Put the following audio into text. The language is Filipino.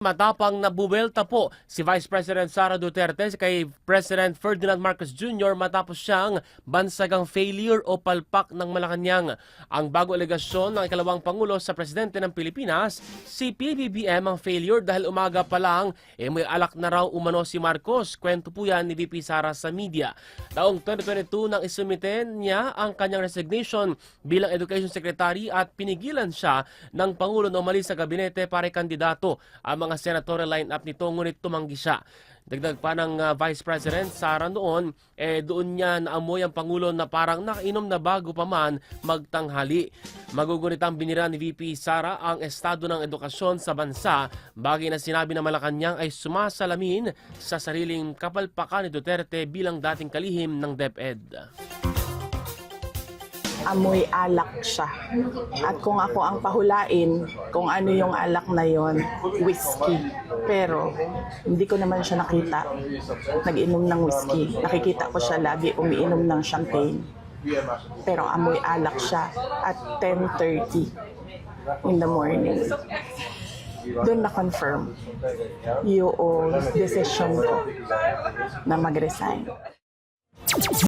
Matapang nabuwelta po si Vice President Sara Duterte kay President Ferdinand Marcos Jr. matapos siyang bansagang failure o palpak ng Malacanang. Ang bago alegasyon ng ikalawang Pangulo sa Presidente ng Pilipinas, si PBBM ang failure dahil umaga pa lang may alak na raw umano si Marcos. Kwento po yan ni VP Sara sa media. Taong 2022 nang isumite niya ang kanyang resignation bilang Education Secretary at pinigilan siya ng Pangulo na umalis sa gabinete para kandidato ang mga senatorial lineup nito, ngunit tumanggi siya. Dagdag pa ng Vice President Sara noon, doon niya naamoy ang Pangulo na parang nakainom na bago pa man magtanghali. Magugunit ang binira ni VP Sara ang estado ng edukasyon sa bansa, bagay na sinabi na Malacanang ay sumasalamin sa sariling kapalpakan ni Duterte bilang dating kalihim ng DepEd. Amoy alak siya. At kung ako ang pahulain, kung ano yung alak na yon, whiskey. Pero hindi ko naman siya nakita nag-inom ng whiskey. Nakikita ko siya lagi umiinom ng champagne. Pero amoy alak siya at 10:30 in the morning. Doon na-confirm yung decision ko na mag-resign.